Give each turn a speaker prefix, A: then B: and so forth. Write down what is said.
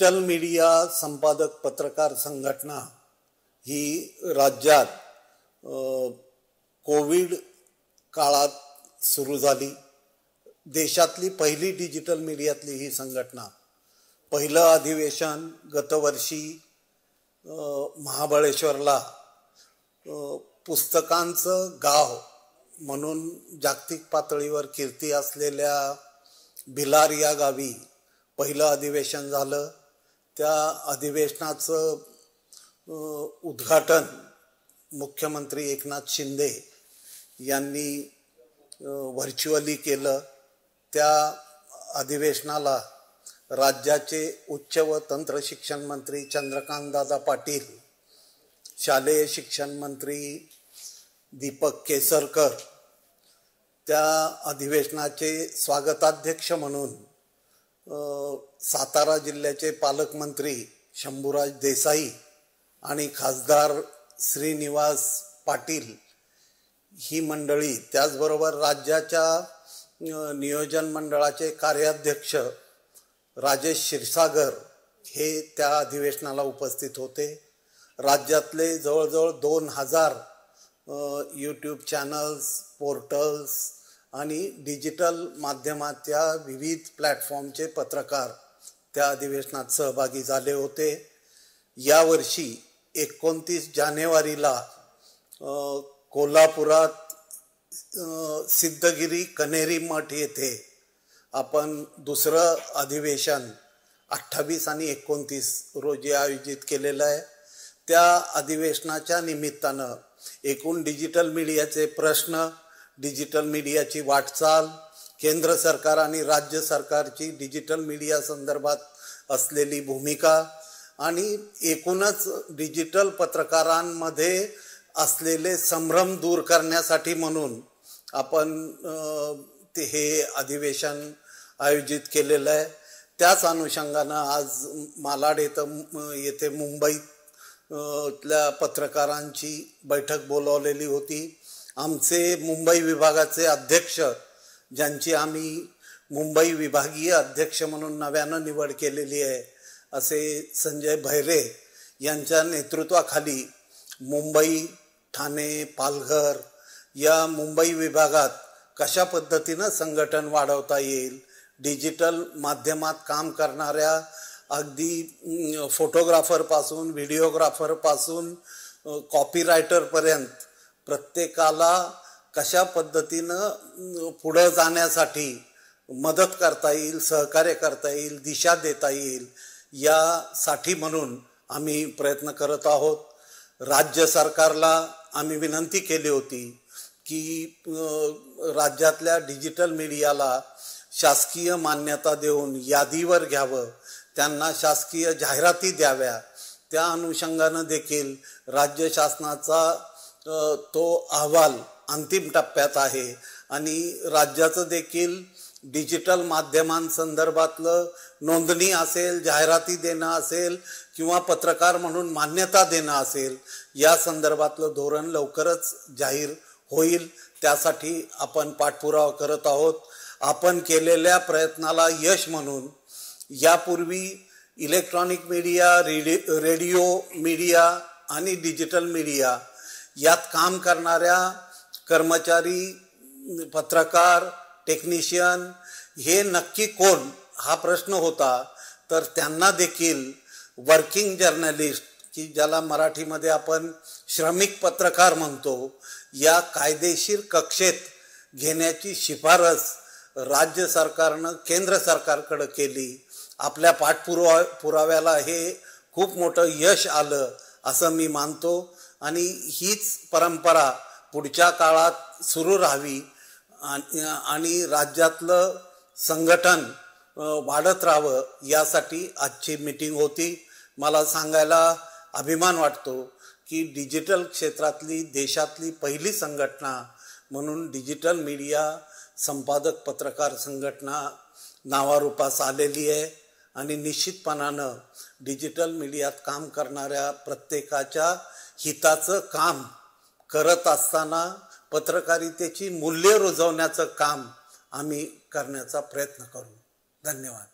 A: Digital media संपादक पत्रकार संघटना ही राज्यात कोविड काळात सुरू झाली। देशातली पहिली डिजिटल मीडियातली ही संघटना। पहिलं अधिवेशन गतवर्षी महाबळेश्वरला पुस्तकांचं गाव म्हणून जागतिक पातळीवर कीर्ती असलेल्या भिलार या गावी पहिलं अधिवेशन झालं। त्या अधिवेशनाचं उद्घाटन मुख्यमंत्री एकनाथ शिंदे यांनी व्हर्च्युअली केलं। त्या अधिवेशनाला राज्याचे उच्च व तंत्र शिक्षण मंत्री चंद्रकांत दादा पाटील, शालेय शिक्षण मंत्री दीपक केसरकर, त्या अधिवेशनाचे स्वागताध्यक्ष म्हणून सातारा जिल्ह्याचे पालकमंत्री शंभूराज देसाई आणि खासदार श्रीनिवास पाटील ही मंडळी, त्याचबरोबर राज्याच्या नियोजन मंडळाचे कार्याध्यक्ष राजेश क्षीरसागर हे त्या अधिवेशनाला उपस्थित होते। राज्यातले जवळजवळ 2000 यूट्यूब चॅनल्स, पोर्टल्स आणि डिजिटल माध्यमाच्या विविध प्लॅटफॉर्मचे पत्रकार त्या अधिवेशनात सहभागी झाले होते। यावर्षी 29 जानेवारीला कोल्हापुरात सिद्धगिरी कन्हेरी मठ येथे आपण दुसरं अधिवेशन 28 आणि 29 रोजी आयोजित केलेलं आहे। त्या अधिवेशनाच्या निमित्तानं एकूण डिजिटल मीडियाचे प्रश्न, डिजिटल मीडियाची वाटचाल, केंद्र सरकार आणि राज्य सरकारची डिजिटल मीडिया संदर्भात असलेली भूमिका आणि एकूणच डिजिटल पत्रकारांमध्ये असलेले संभ्रम दूर करण्यासाठी म्हणून आपण हे अधिवेशन आयोजित केलेलं आहे। त्याच अनुषंगानं आज मालाड येथे मुंबईतल्या पत्रकारांची बैठक बोलावलेली होती। आमचे मुंबई विभागाचे अध्यक्ष, ज्यांची आम्ही मुंबई विभागीय अध्यक्ष म्हणून नव्यानं निवड केलेली आहे, असे संजय भैरे यांच्या नेतृत्वाखाली मुंबई, ठाणे, पालघर या मुंबई विभागात कशा पद्धतीनं संघटन वाढवता येईल, डिजिटल माध्यमात काम करणाऱ्या अगदी फोटोग्राफरपासून व्हिडिओग्राफरपासून कॉपीरायटरपर्यंत प्रत्येकाला कशा पद्धतीनं पुढे जाण्यासाठी मदत करता येईल, सहकार्य करता येईल, दिशा देता येईल, यासाठी म्हणून आम्ही प्रयत्न करत आहोत। राज्य सरकारला आम्ही विनंती केली होती की राज्यातल्या डिजिटल मीडियाला शासकीय मान्यता देऊन यादीवर घ्यावं, त्यांना शासकीय जाहिराती द्याव्या। त्या अनुषंगानं देखील राज्य शासनाचा तो अहवाल अंतिम टप्प्यात आहे आणि राज्याचं देखील डिजिटल माध्यमांसंदर्भातलं नोंदणी असेल, जाहिराती देणं असेल किंवा पत्रकार म्हणून मान्यता देणं असेल, या संदर्भातलं धोरण लवकरच जाहीर होईल। त्यासाठी आपण पाठपुरावा करत आहोत। आपण केलेल्या प्रयत्नाला यश म्हणून यापूर्वी इलेक्ट्रॉनिक मीडिया, रेडिओ मीडिया आणि डिजिटल मीडिया यात काम करणाऱ्या कर्मचारी, पत्रकार, टेक्निशियन हे नक्की कोण हा प्रश्न होता। तर त्यांना देखील वर्किंग जर्नलिस्ट, की ज्याला मराठीमध्ये आपण श्रमिक पत्रकार म्हणतो, या कायदेशीर कक्षेत घेण्याची शिफारस राज्य सरकारनं केंद्र सरकारकडे केली। आपल्या पाठपुराव्याला हे खूप मोठं यश आलं असं मी मानतो आणि हीच परंपरा पुढच्या काळात सुरू राहावी आणि राज्यातलं संघटन वाढत राहावं, यासाठी आजची मीटिंग होती। मला सांगायला अभिमान वाटतो की डिजिटल क्षेत्रातली देशातली पहिली संघटना म्हणून डिजिटल मीडिया संपादक पत्रकार संघटना नावारूपास आलेली आहे आणि निश्चितपणानं डिजिटल मीडियात काम करणाऱ्या प्रत्येकाच्या हिताचं काम करत असताना पत्रकारितेची मूल्य रुजवण्याचं काम आम्ही करण्याचा प्रयत्न करू। धन्यवाद।